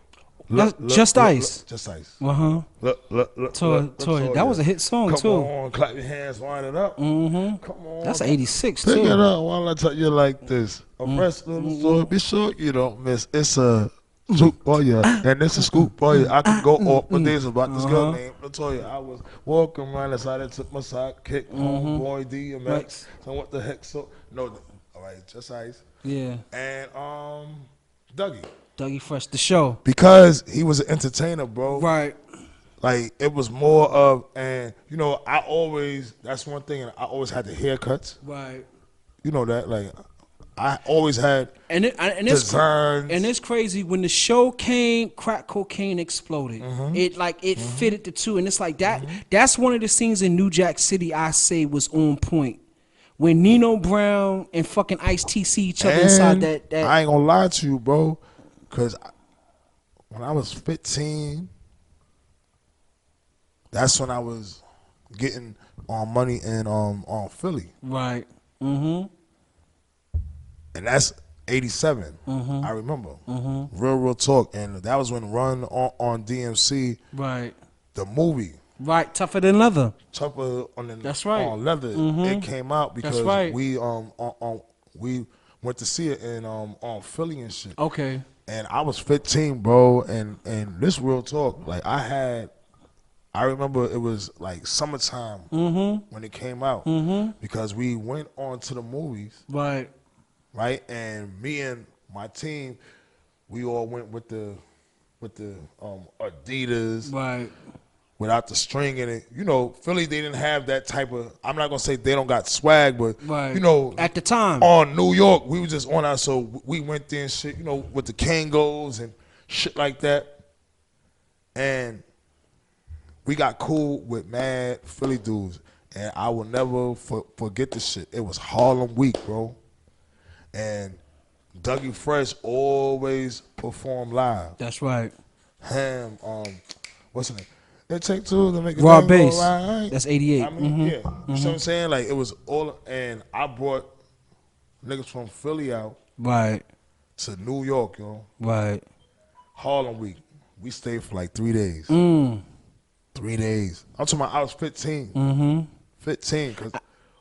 Just Ice. Just Ice. Uh-huh. Toya. That was a hit song, Come too. on, clap your hands, wind it up. Mm-hmm. Come on. That's 86, Pick too. it up while I tell you like this. A fresh little story, be sure you don't miss. It's a scoop for you, and it's a scoop for you. I can go off for days about this girl named LaToya. I was walking around the side and took my sidekick, homeboy DMX. Right. So what the heck? So no, all right, Just Ice. Yeah. And Dougie. Dougie Fresh, the show. Because he was an entertainer, bro. Right. Like it was more of, and I always, that's one thing, I always had the haircuts. Right. You know that, like I always had and designs. It's crazy when the show came, crack cocaine exploded. It fitted the two, and it's like that. That's one of the scenes in New Jack City I say was on point. When Nino Brown and fucking Ice-T see each other inside that. I ain't gonna lie to you, bro, because when I was 15, that's when I was getting money in on Philly. Right. Mm-hmm. And that's 87. I remember. Real talk. And that was when Run on DMC. Right. The movie. Right. Tougher Than Leather. Tougher on the That's right. on leather. It came out because That's right. we we went to see it in on Philly and shit. Okay. And I was 15, bro. And this real talk, like I remember it was like summertime when it came out because we went on to the movies. Right. Right, and me and my team, we all went with the Adidas, Right. without the string in it. Philly, they didn't have that type of. I'm not gonna say they don't got swag, but Right. At the time. on New York, we were just on our. So we went there and shit, with the Kangos and shit like that, and we got cool with mad Philly dudes, and I will never forget this shit. It was Harlem Week, bro. And Dougie Fresh always performed live. That's right. Him, what's his name? It take two to make a Raw thing bass. go right. That's 88. I mean, yeah. You see what I'm saying? Like, it was all, and I brought niggas from Philly out Right. to New York, yo. Right. Harlem Week. We stayed for like 3 days. 3 days. I'm talking about I was 15. 15, because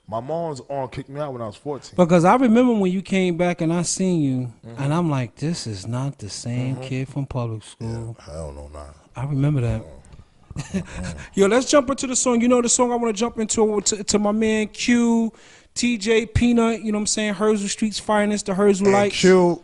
my mom's on kicked me out when I was 14. Because I remember when you came back and I seen you, and I'm like, this is not the same kid from public school. Yeah, hell no, nah. I remember that. Yo, let's jump into the song. You know the song I want to jump into to my man Q, TJ, Peanut, you know what I'm saying? S.TREET's finest, the Herzl And Lights. Q,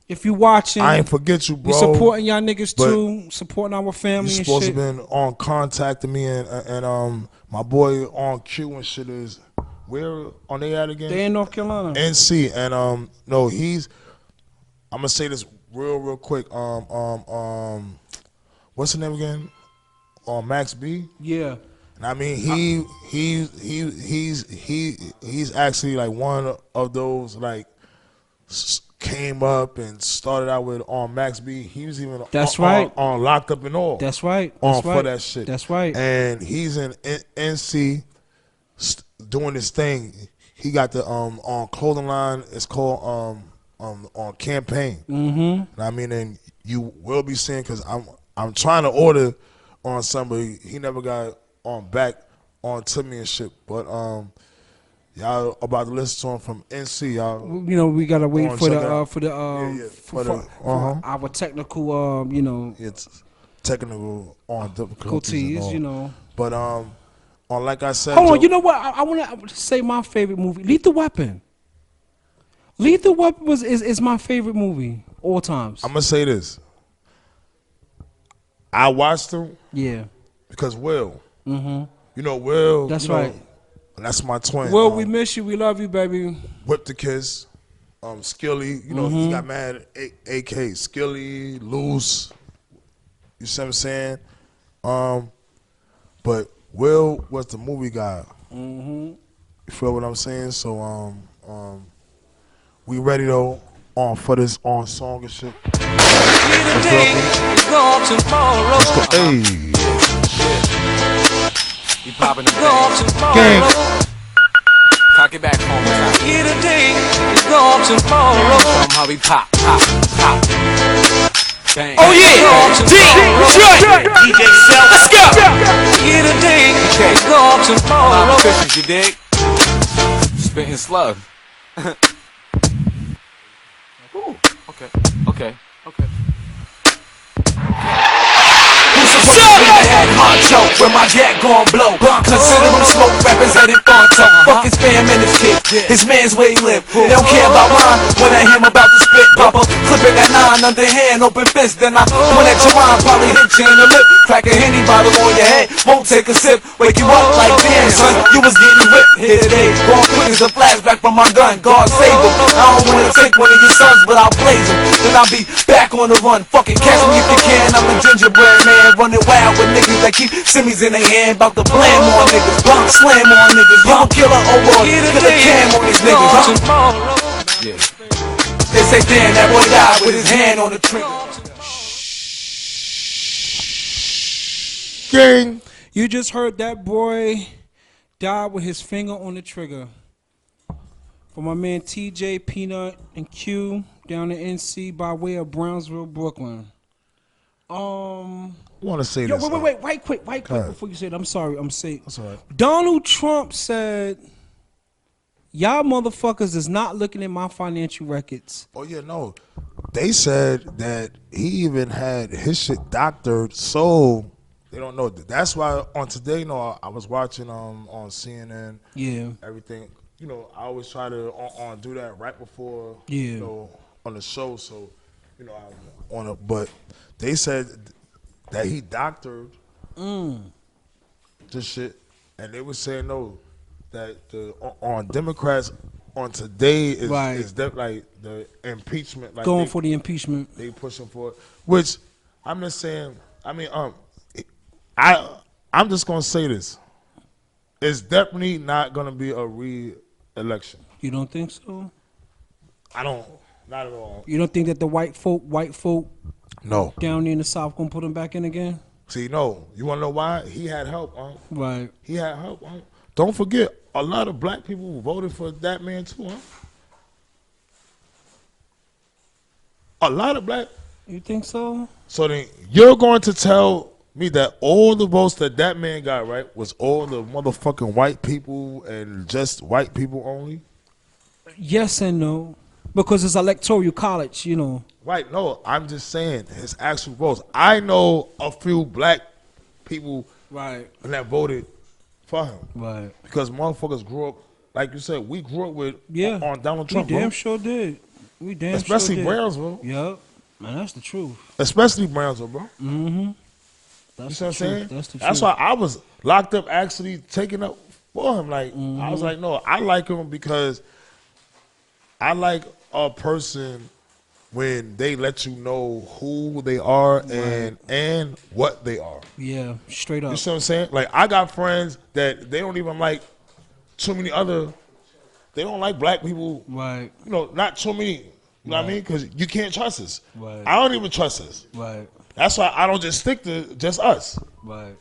If you watching, I ain't forget you, bro. we supporting y'all niggas too, supporting our family You and supposed shit. to been on contacting me, and my boy on Q and shit is, where on they at again? They in North Carolina. NC, and no, he's, I'm gonna say this real quick. What's the name again? Max B. Yeah. And I mean, he's actually like one of those like came up and started out with on Max B. He was even on Locked Up and All. That's right. For that shit. That's right. And he's in NC doing this thing. He got the on clothing line. It's called on Campaign. And I mean, and you will be seeing, because I'm trying to order on somebody. He never got on back on to me and shit. But y'all about to listen to him from NC. Y'all, you know, we gotta wait for our technical you know, it's technical on difficulties, you know. But on, like I said, hold on, you know what? I want to say my favorite movie, Lethal Weapon. Lethal Weapon is my favorite movie all times. I'm gonna say this. I watched him. Yeah. Because Will. You know Will. That's right. And that's my twin. Will, we miss you. We love you, baby. Whip the Kiss. Skilly. You know, he got mad at AK. Skilly, Loose. You see what I'm saying? But Will was the movie guy. You feel what I'm saying? So we ready though for this song and shit. Let's go. Hey. You popping the gang. Talk it back home. Here today is gone tomorrow. How we pop. Bang. Oh yeah, DJ Cell, let's go. Here today is gone tomorrow. Christmas, you dig? Spitting slug. Okay. Head honcho, where my jet gon' blow. Consider him smoke representing Fonto. Fuck his fam and his kid, his man's where he live. They don't care about mine when I hear him about to spit. Papa, clip it at 9, underhand, open fist. Then I went at your mind, probably hit you in the lip. Crack a Henny bottle on your head, won't take a sip. Wake you up like damn son, you was getting whipped here today. Going quick as a flashback from my gun, God save him. I don't wanna take one of your sons, but I'll blaze him. Then I'll be back on the run. Fucking catch me if you can, I'm a gingerbread man. Running wild with niggas that keep simmies in their hand. About to blam on niggas, bump slam on niggas. Young killer over, get a cam on these niggas. Yeah. They say damn, that boy died with his hand on the trigger. Gang. You just heard that boy died with his finger on the trigger. For my man TJ, Peanut, and Q down in NC by way of Brownsville, Brooklyn. I want to say this. Wait, right quick before you say it. I'm sorry, I'm saying. That's all right. Donald Trump said, y'all motherfuckers is not looking at my financial records. Oh yeah, no. They said that he even had his shit doctored, so they don't know. That's why on Today, I was watching on CNN. Yeah. Everything. You know, I always try to do that right before, yeah, on the show. So, I'm on it. But they said that he doctored this shit, and they were saying no, that on Democrats on Today is like the impeachment, like going for the impeachment. They pushing for it, which I'm just saying. I mean, I'm just gonna say this: it's definitely not gonna be a re-election. You don't think so? I don't. Not at all. You don't think that the white folk no down there in the South gonna put him back in again? See, no, you wanna know why? He had help, Right. He had help, Don't forget, a lot of black people voted for that man too, A lot of black. You think so? So then you're going to tell me that all the votes that man got, right, was all the motherfucking white people and just white people only? Yes and no, because it's electoral college, you know. Right, no, I'm just saying his actual votes. I know a few black people Right. that voted for him. Right. Because motherfuckers grew up, like you said, we grew up with on Donald We Trump. damn bro. sure did. We damn Especially sure did. Brownsville. Yep. Man, that's the truth. Especially Brownsville, bro. Mm-hmm. You see what I'm saying? That's the That's truth. why I was locked up actually taking up for him. Like I was like, no, I like him because I like a person when they let you know who they are and what they are. Yeah, straight up. You see what I'm saying? Like I got friends that they don't even like too many other. They don't like black people. Right. You know, not too many. You know what I mean? Because you can't trust us. Right. I don't even trust us. Right. That's why I don't just stick to just us. Right.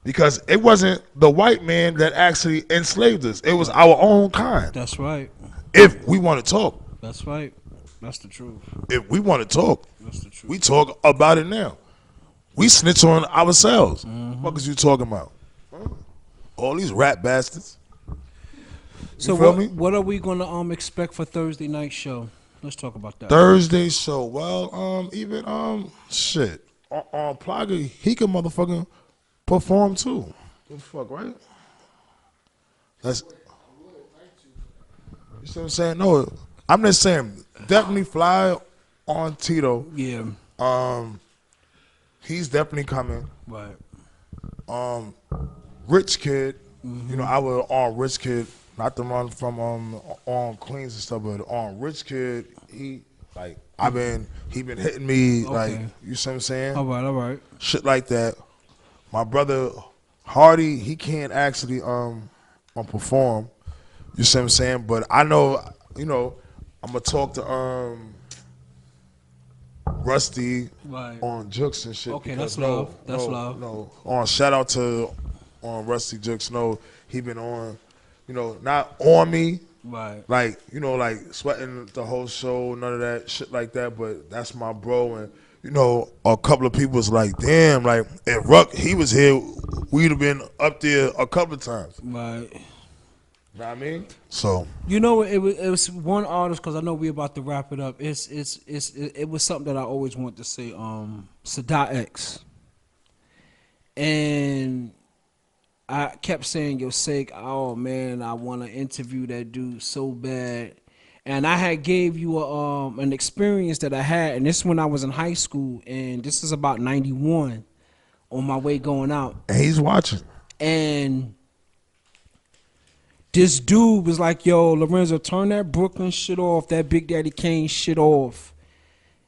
Because it wasn't the white man that actually enslaved us. It was our own kind. That's right. If we want to talk. That's right. That's the truth. If we want to talk. That's the truth. We talk about it now. We snitch on ourselves. What is you talking about? All these rat bastards. So feel me? what are we gonna expect for Thursday night show? Let's talk about that. Thursday show. Well, even shit. On Plaga, he can motherfucking perform too. What the fuck, right? That's. You see what I'm saying? No, I'm just saying. Definitely fly on Tito. Yeah. He's definitely coming. Right. Rich Kid. You know, I was on Rich Kid. Not the run from on Queens and stuff, but on Rich Kid, he been hitting me like, you see what I'm saying? All right. Shit like that. My brother Hardy, he can't actually perform. You see what I'm saying? But I know, you know, I'm gonna talk to Rusty on Jux and shit. Okay, that's love. That's love. No, shout out to Rusty Jux. No, he been on. You know, not on me. Right. Like, you know, like sweating the whole show, none of that shit like that. But that's my bro. And, you know, a couple of people was like, damn, like, if Ruck, he was here, we'd have been up there a couple of times. Right. You know what I mean? So. You know, it was one artist, because I know we're about to wrap it up. It was something that I always wanted to say. Sadat X. And I kept saying, yo, Sake, oh man, I want to interview that dude so bad. And I had gave you an experience that I had, and this is when I was in high school, and this is about 91 on my way going out. And he's watching. And this dude was like, yo, Lorenzo, turn that Brooklyn shit off, that Big Daddy Kane shit off.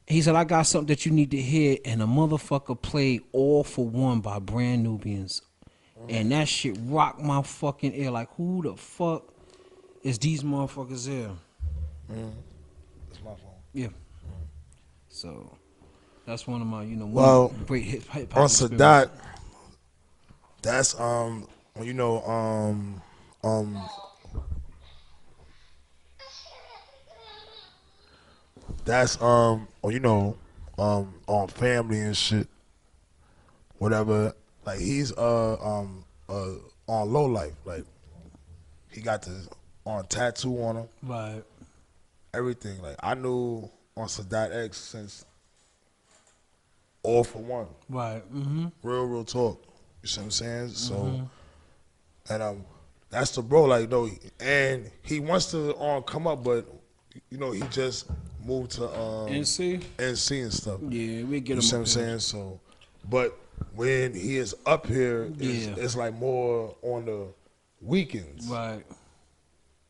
He said, I got something that you need to hear. And a motherfucker played All for One by Brand Nubians. And that shit rocked my fucking ear. Like, who the fuck is these motherfuckers here? It's my phone. Yeah. So, that's one of my, you know, great hip hop on experience. Sadat, that's, you know, that's, you know, on family and shit, whatever. Like he's on Low Life. Like he got this on tattoo on him. Right. Everything. Like I knew on Sadat X since All for One. Right. Real talk. You see what I'm saying? So and that's the bro, like no, and he wants to come up, but you know, he just moved to NC and stuff. Yeah, we get him. You see what I'm saying? So but when he is up here, it's like more on the weekends. Right.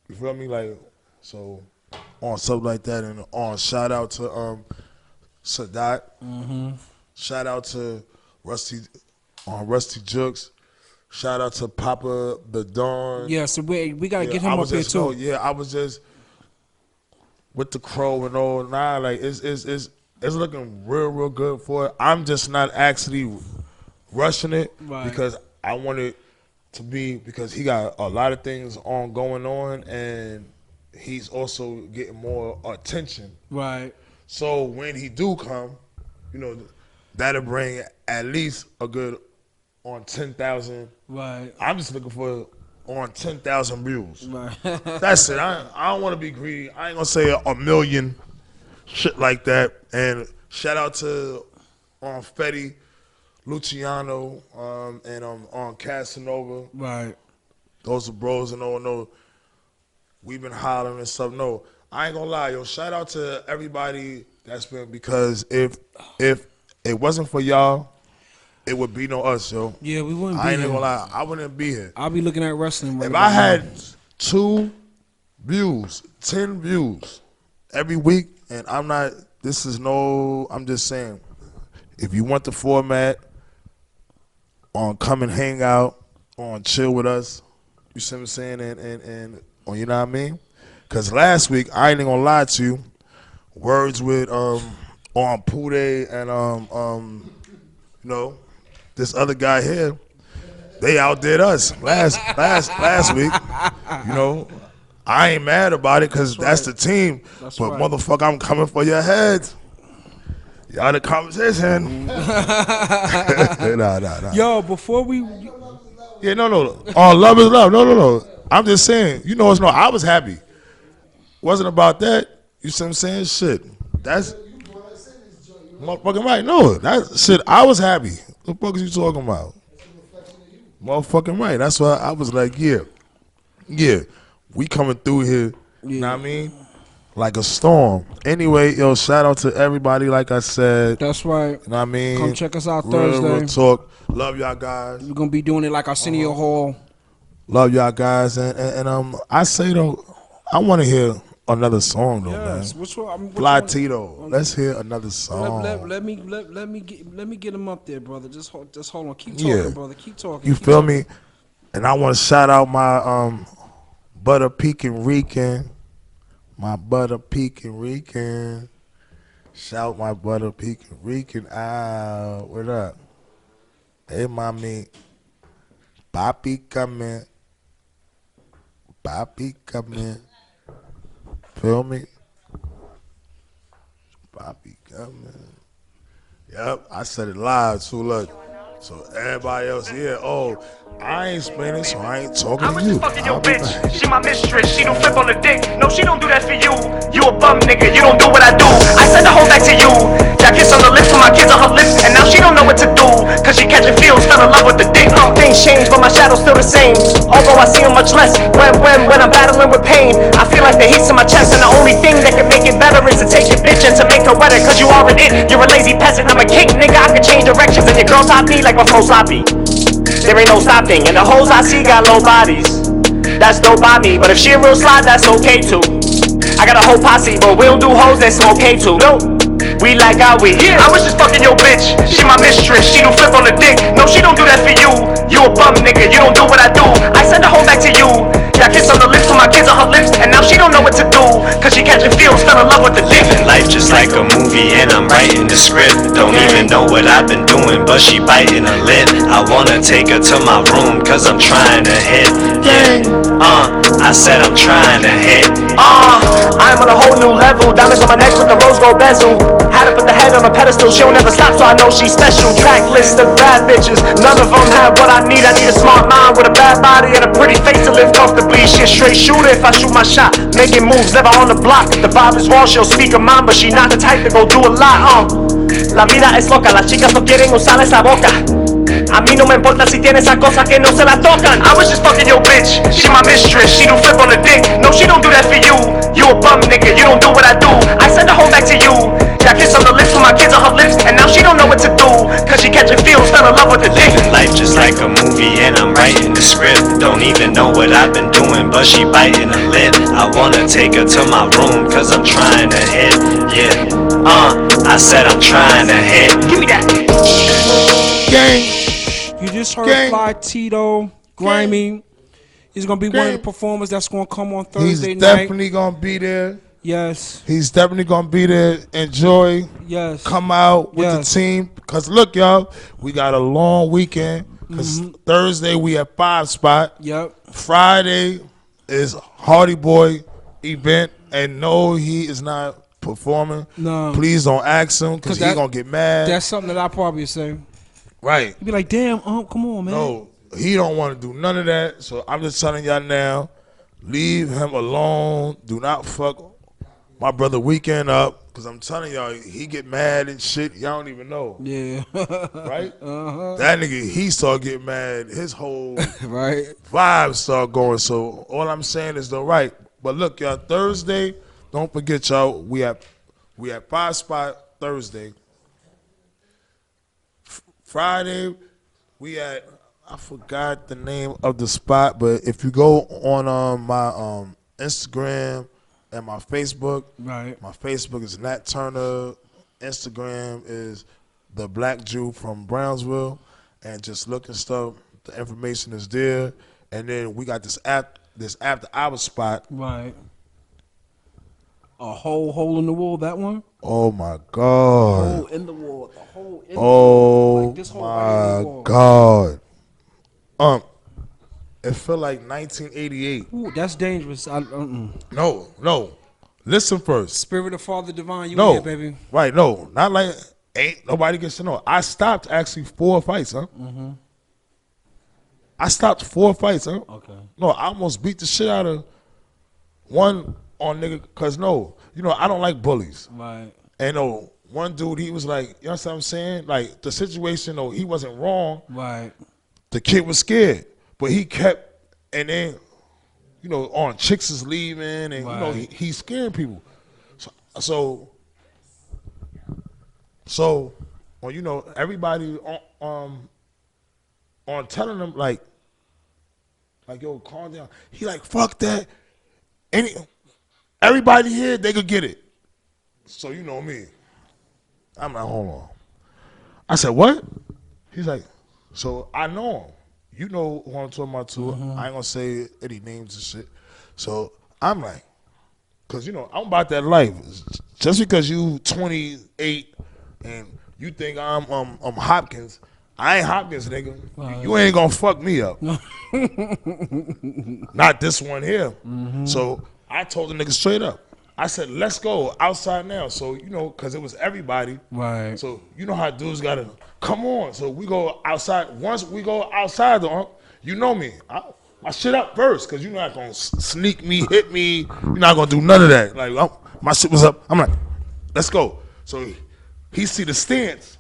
You feel me? Like, so on stuff like that, and on shout out to Sadat. Shout out to Rusty Jux. Shout out to Papa the Dawn. Yeah, so we gotta get him up here too. I was just with the Crow and all. Nah, like it's it's looking real good for it. I'm just not actually rushing it because I want it to be because he got a lot of things going on, and he's also getting more attention. Right. So when he do come, you know, that'll bring at least a good on 10,000. Right. I'm just looking for on 10,000 views. Right. That's it. I don't want to be greedy. I ain't gonna say a million, shit like that. And shout out to Fetty, Luciano, and on Casanova. Right. Those are bros and no. We've been hollering and stuff. No, I ain't gonna lie, yo. Shout out to everybody that's been because if it wasn't for y'all, it would be no us, yo. Yeah, we wouldn't be I ain't here. gonna lie, I wouldn't be here. I'll be looking at wrestling right If about I had now. 2 views, 10 views every week, and I'm just saying, if you want the format on come and hang out, on chill with us, you see what I'm saying, and you know what I mean? Because last week, I ain't gonna lie to you, words with on Pude and you know, this other guy here, they outdid us last week. You know, I ain't mad about it because that's the team. But motherfucker, I'm coming for your heads. Y'all the competition. Nah. Yo, before we... Yeah, no. All love is love. No. I'm just saying, you know, I was happy. Wasn't about that. You see what I'm saying? Shit. That's motherfucking right. No, that shit, I was happy. What the fuck is you talking about? Motherfucking right. That's why I was like, yeah. We coming through here, you know what I mean? Like a storm. Anyway, yo, shout out to everybody, like I said. That's right. You know what I mean? Come check us out Thursday. Real talk. Love y'all guys. We're going to be doing it like Arsenio Hall. Love y'all guys. And I say, though, I want to hear another song, though, Yes. man. Which one? Fly Tito. Let's hear another song. Let me get him up there, brother. Just hold on. Keep talking, brother. Keep talking. You feel me? And I want to shout out my Butter Pekin Rican. My Butter Pekin Rican. Shout my Butter Pekin Rican out. What up? Hey, mommy. Papi coming. Feel me? Papi coming. Yep, I said it live too. Look. So everybody else, I ain't Spanish, so I ain't talking I to was you. just fucking your bitch. She my mistress. She don't flip on the dick. No, she don't do that for you. You a bum nigga. You don't do what I do. I send the whole back to you. Got kiss on the lips for my kids on her lips, and now she don't know what to do. Cause she catching feels, fell in love with the dick. Things change, but my shadow's still the same. Although I see him much less. When I'm battling with pain, I feel like the heat's in my chest, and the only thing that can make it better is to take your bitch and to make her wetter. Cause you are an it. You're a lazy peasant. I'm a king, nigga. I can change directions, and your girl top me like my flow sloppy. There ain't no stopping, and the hoes I see got low bodies. That's dope by me, but if she a real slide, that's okay too. I got a whole posse, but we don't do hoes that smoke K too. No, we like how we. I was just fucking your bitch. She my mistress. She don't flip on the dick. No, she don't do that for you. You a bum nigga. You don't do what I do. I send the whole back to you. Got kiss on the lips for my kids on her lips, and now she don't know what to do. Cause she catching feels, fell in love with the dick. Life just like a movie and I'm writing the script. Don't even know what I've been doing, but she biting her lip. I wanna take her to my room cause I'm trying to hit. I said I'm trying to hit. I'm on a whole new level. Diamonds on my neck with the rose gold bezel. Had to put the head on a pedestal. She'll never stop, so I know she's special. Track list of bad bitches. None of them have what I need. I need a smart mind with a bad body and a pretty face to live comfortably. She a straight shooter if I shoot my shot. Making moves, never on the block. If the vibe is wrong, she'll speak her mind, but she not the type to go do a lot. La vida es loca, las chicas no quieren usar esa boca. A mí no me importa si tiene esa cosa que no se la tocan. I was just fucking your bitch. She my mistress. She don't flip on the dick. No, she don't do that for you. You a bum nigga. You don't do what I do. I send the whole back to you. Got kiss on the lips for my kids on her lips, and now she don't know what to do. Cause she catching feels, fell in love with the dick. Life just like a movie and I'm writing the script. Don't even know what I've been doing, but she biting her lip. I wanna take her to my room cause I'm trying to hit. I said I'm trying to hit. Give me that. Gang. You just heard Fly Tito, Grimy. He's gonna be one of the performers that's gonna come on Thursday He's night. definitely gonna be there. Yes. He's definitely gonna be there. Enjoy. Yes. Come out with Yes. the team. Cause look, y'all, we got a long weekend. Cause Thursday we at 5 spot. Yep. Friday is Hardy Boy event, and no, he is not performing. No. Please don't ask him, cause he that- gonna get mad. That's something that I probably say. Right. He'd be like, damn, come on, man. No, he don't want to do none of that. So I'm just telling y'all now, leave him alone. Do not fuck my brother Weekend up. Cause I'm telling y'all, he get mad and shit. Y'all don't even know. Yeah. Right? That nigga, he start getting mad. His whole Right. vibe start going. So all I'm saying is the right. But look, y'all, Thursday, don't forget y'all, we at 5 spot Thursday. Friday, we at, I forgot the name of the spot, but if you go on my Instagram and my Facebook, Right. my Facebook is Nat Turner, Instagram is the Black Jew from Brownsville, and just look and stuff. The information is there, and then we got this after hour spot. Right. A whole hole in the wall, that one? Oh my God! Hole in the wall. The hole in the wall. Oh Like this hole right in the my wall. God! It felt like 1988. Ooh, that's dangerous. No. Listen first. Spirit of Father Divine, you No, here, baby. right? No, not like ain't nobody gets to know. I stopped actually 4 fights, huh? Mm-hmm. I stopped 4 fights, huh? Okay. No, I almost beat the shit out of one on nigga. Cause no, I don't like bullies. Right. And one dude, he was like, you know what I'm saying? Like the situation, he wasn't wrong. Right. The kid was scared, but he kept, and then, on chicks is leaving, and Right. he's scaring people. So, well, everybody on telling them like yo, calm down. He like, fuck that. Everybody here, they could get it. So you know me. I'm like, hold on. I said, what? He's like, so I know him. You know who I'm talking about too. I ain't gonna say any names and shit. So I'm like, cause I'm about that life. Just because you 28 and you think I'm Hopkins, I ain't Hopkins, nigga. You ain't gonna fuck me up. Not this one here. So I told the nigga straight up. I said, let's go outside now. So, because it was everybody. Right. So, you know how dudes got to come on. So, we go outside. Once we go outside, though, you know me. My shit up first because you're not going to sneak me, hit me. You're not going to do none of that. Like, my shit was up. I'm like, let's go. So, he see the stance.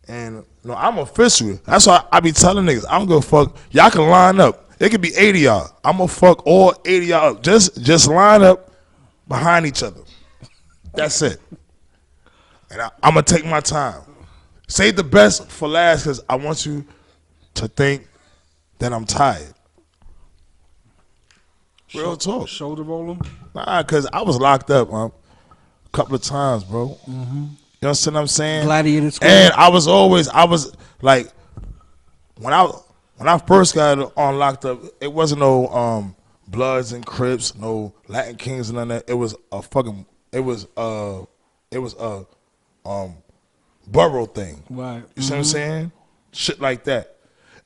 And, I'm official. That's why I be telling niggas, I don't give a fuck. Y'all can line up. It could be 80 y'all. I'm going to fuck all 80 y'all up. Just line up behind each other. That's it. And I'm going to take my time. Save the best for last because I want you to think that I'm tired. Real talk. Shoulder rolling? Nah, because I was locked up a couple of times, bro. Mm-hmm. You know what I'm saying? Gladiator school. And I was like, when I first got on locked up, it wasn't no Bloods and Crips, no Latin Kings and none of that. It was a borough thing. Right. You see what I'm saying? Shit like that.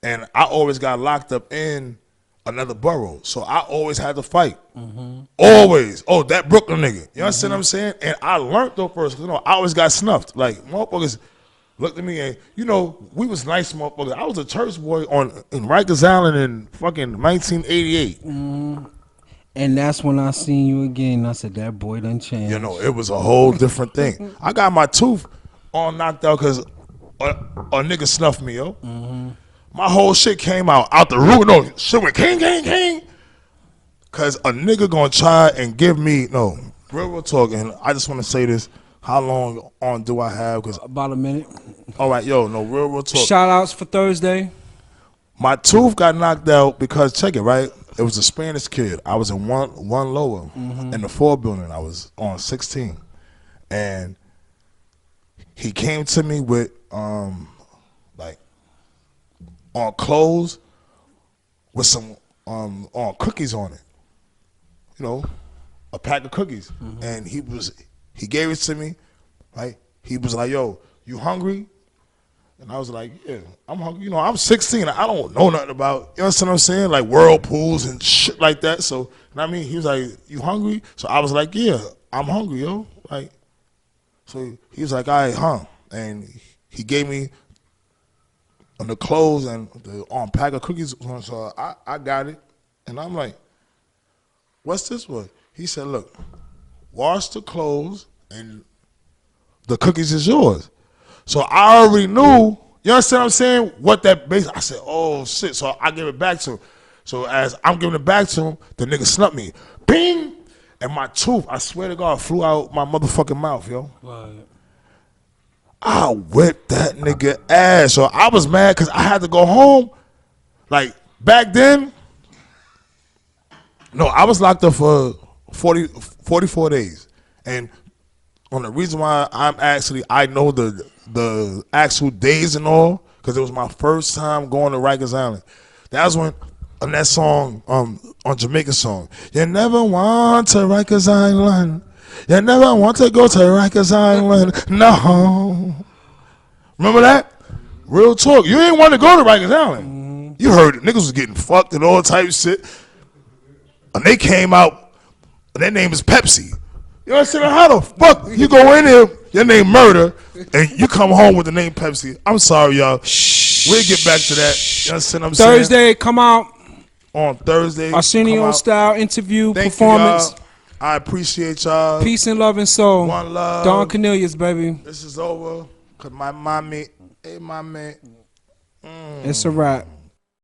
And I always got locked up in another borough. So I always had to fight. Always. Oh, that Brooklyn nigga. You understand what I'm saying? And I learned though first, because I always got snuffed. Like, motherfuckers looked at me and, we was nice motherfuckers. I was a church boy in Rikers Island in fucking 1988. And that's when I seen you again. I said, that boy done changed. It was a whole different thing. I got my tooth all knocked out because a nigga snuffed me, yo. My whole shit came out the root. No, shit went king. Because a nigga gonna try and give me, real talk, and I just want to say this. How long on do I have? Cause About a minute. all right, real talk. Shout outs for Thursday. My tooth got knocked out because, check it, right? It was a Spanish kid. I was in one lower in the 4 building. I was on 16. And he came to me with, like, on clothes with some, on cookies on it. a pack of cookies, and he gave it to me, right? He was like, "Yo, you hungry?" And I was like, "Yeah, I'm hungry." You know, I'm 16. I don't know nothing about, you understand what I'm saying? Like whirlpools and shit like that. So, you know what I mean? He was like, "You hungry?" So I was like, "Yeah, I'm hungry, yo." Like, so he was like, "All right, huh?" And he gave me the clothes and the pack of cookies. So I got it, and I'm like, "What's this for?" He said, "Look, wash the clothes and the cookies is yours." So I already knew, you understand what I'm saying, what that base. I said, "Oh shit." So I give it back to him. So as I'm giving it back to him, the nigga snuck me. Bing! And my tooth, I swear to God, flew out my motherfucking mouth, yo. Right. I whipped that nigga ass. So I was mad because I had to go home. Like, back then, no, I was locked up for 44 days. And on the reason why I know the actual days and all, because it was my first time going to Rikers Island. That was when, on that song, on Jamaican song, you never want to Rikers Island. You never want to go to Rikers Island. No. Remember that? Real talk. You ain't want to go to Rikers Island. You heard it. Niggas was getting fucked and all type of shit. And they came out, and their name is Pepsi. You understand? How the fuck you go in there, your name Murder, and you come home with the name Pepsi? I'm sorry, y'all. We'll get back to that. You understand what I'm saying? Thursday, come out. On Thursday. Arsenio come style interview, Thank performance. You, y'all. I appreciate y'all. Peace and love and soul. One love. Don Cornelius, baby. This is over. Cause my mommy, hey, my man. It's a wrap.